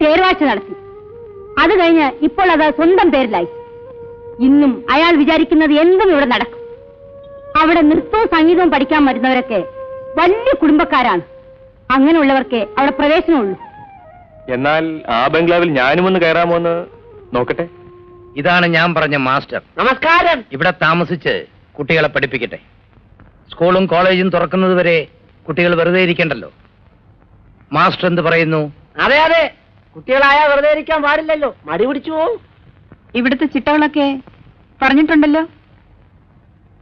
തേർവാഴ്ച നടത്തി. അത് കഴിഞ്ഞ് ഇപ്പോൾ അത് സ്വന്തം പേരിലായി. ഇന്നും അയാൾ വിചാരിക്കുന്നത് എന്തും ഇവിടെ നടക്കും. അവിടെ നൃത്തവും സംഗീതവും പഠിക്കാൻ വരുന്നവരൊക്കെ വലിയ കുടുംബക്കാരാണ്. അങ്ങനെയുള്ളവർക്ക് അവിടെ പ്രവേശനമുള്ളൂ. എന്നാൽ ആ ബംഗ്ലാവിൽ ഞാനും ഒന്ന് കയറാമോ എന്ന് നോക്കട്ടെ. ഇതാണ് ഞാൻ പറഞ്ഞ മാസ്റ്റർ. നമസ്കാരം. ഇവിടെ താമസിച്ച് കുട്ടികളെ പഠിപ്പിക്കട്ടെ. സ്കൂളും കോളേജും തുറക്കുന്നത് വരെ കുട്ടികൾ വെറുതെ ഇരിക്കണ്ടല്ലോ. മാസ്റ്റർ എന്ത് പറയുന്നു? അതെ അതെ, കുട്ടികളായ വെറുതെ ഇരിക്കാൻ പാടില്ലല്ലോ, മടി പിടിച്ചു പോവും. ഇവിടുത്തെ ചിട്ടകളൊക്കെ പറഞ്ഞിട്ടുണ്ടല്ലോ.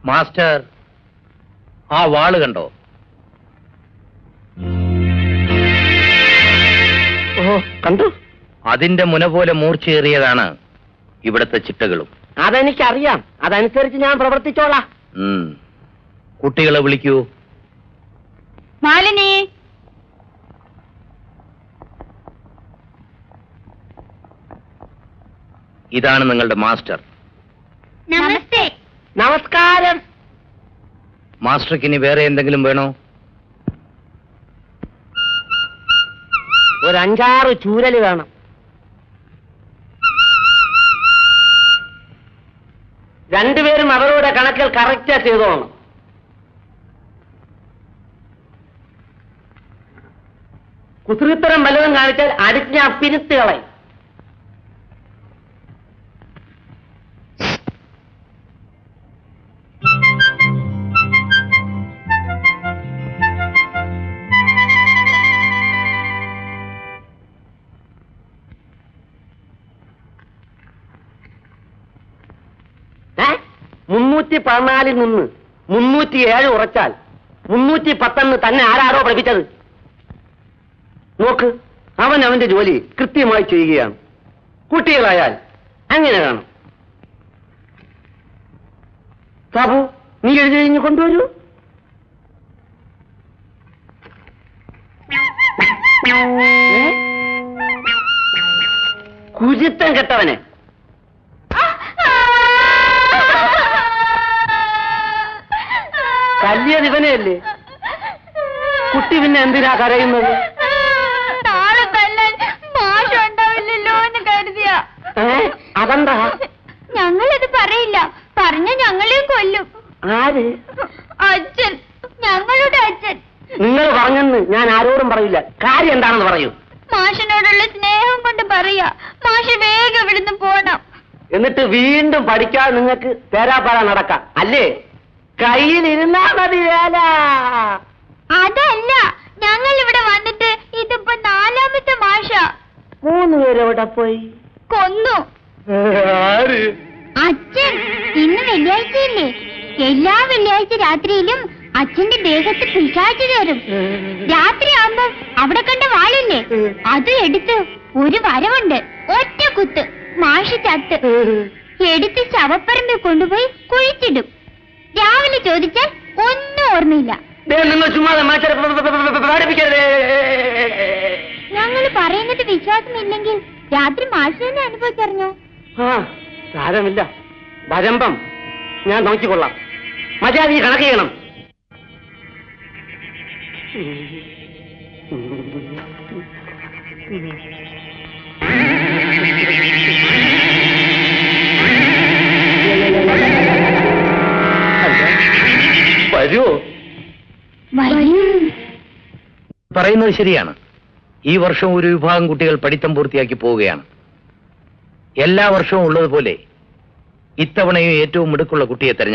മാസ്റ്റർ, ആ വാള് കണ്ടോ? ഓ, കണ്ടു. അതിന്റെ മുന പോലെ മൂർച്ചയേറിയതാണ് ഇവിടുത്തെ ചിട്ടകളും. അതെനിക്കറിയാം, അതനുസരിച്ച് ഞാൻ പ്രവർത്തിച്ചോളാം. കുട്ടികളെ വിളിക്കൂ. മാലിനി, ഇതാണ് നിങ്ങളുടെ മാസ്റ്റർ. നമസ്തേ. നമസ്കാരം. മാസ്റ്റർക്ക് ഇനി വേറെ എന്തെങ്കിലും വേണോ? ഒരു 5-6 ചൂരല് വേണം. രണ്ടുപേരും അവരുടെ കണക്കിൽ കറക്റ്റാ ചെയ്തോണം. കുസൃത്തരം വല്ലതും കാണിച്ചാൽ അടിച്ച് ഞാൻ പിരുത്തുകളെ. ിൽ നിന്ന് 307 ഉറച്ചാൽ 310 തന്നെ ആരാരോ പഠിപ്പിച്ചത്. നോക്ക്, അവൻ അവന്റെ ജോലി കൃത്യമായി ചെയ്യുകയാണ്. കുട്ടികളായാൽ അങ്ങനെ കാണും. സാബു, നീ എഴുതി കഴിഞ്ഞ് കൊണ്ടുവരൂ. കുരുത്തം കെട്ടവനെ. കല്ലിയത് ഇവനെയല്ലേ? കുട്ടി പിന്നെ എന്തിനാ കരയുന്നത്? നാളെ തല്ലാൻ മാഷ് ഉണ്ടാവില്ലല്ലോ എന്ന് കരുതിയ. അതെന്താ? ഞങ്ങളിത് പറയില്ല, പറഞ്ഞ ഞങ്ങളെയും കൊല്ലും. ആര്? അച്ഛൻ, ഞങ്ങളുടെ അച്ഛൻ. നിങ്ങൾ പറഞ്ഞെന്ന് ഞാൻ ആരോടും പറയില്ല. കാര്യം എന്താണെന്ന് പറയൂ. മാഷിനോടുള്ള സ്നേഹം കൊണ്ട് പറയാ. മാഷ് വേഗം ഇവിടുന്ന് പോണം. എന്നിട്ട് വീണ്ടും പഠിക്കാതെ നിങ്ങൾക്ക് തേരാപ്പാറ നടക്കാം അല്ലേ? കയ്യിലിരുന്നാ മതി വേല. അതല്ല, ഞങ്ങൾ ഇവിടെ വന്നിട്ട് ഇതിപ്പോ 4ാമത്തെ മാഷ. 3 പേരെവിടെ പോയി? കൊന്നു. ആര്? അച്ഛൻ. ഇന്ന് വെള്ളിയാഴ്ചയില്ലേ? എല്ലാ വെള്ളിയാഴ്ച രാത്രിയിലും അച്ഛന്റെ ദേഹത്ത് പിശാച് കയറും. രാത്രിയാകുമ്പോ അവിടെ കണ്ട വാളില്ലേ, അത് എടുത്ത് ഒരു വരവുണ്ട്, ഒറ്റ കുത്ത്. മാഷ് ചത്ത്. എടുത്ത് ശവപ്പറമ്പിൽ കൊണ്ടുപോയി കുഴിച്ചിടും. രാവിലെ ചോദിച്ചാൽ ഒന്നും ഓർമ്മയില്ല. നിങ്ങൾ ചുമ്മാ ഞങ്ങൾ പറയുന്നത് വിശ്വാസമില്ലെങ്കിൽ രാത്രി മാഷ് തന്നെ അനുഭവിച്ചറിഞ്ഞോ? സാരമില്ല, ഭരമ്പം ഞാൻ നോക്കിക്കൊള്ളാം. മര്യാദ കണക്ക് ചെയ്യണം. വരുമോ? പറയുന്നത് ശരിയാണ്. ഈ വർഷം ഒരു വിഭാഗം കുട്ടികൾ പഠിത്തം പൂർത്തിയാക്കി പോവുകയാണ്. എല്ലാ വർഷവും ഉള്ളതുപോലെ ഇത്തവണയും ഏറ്റവും മിടുക്കുള്ള കുട്ടിയെ തെരഞ്ഞെടുക്കും.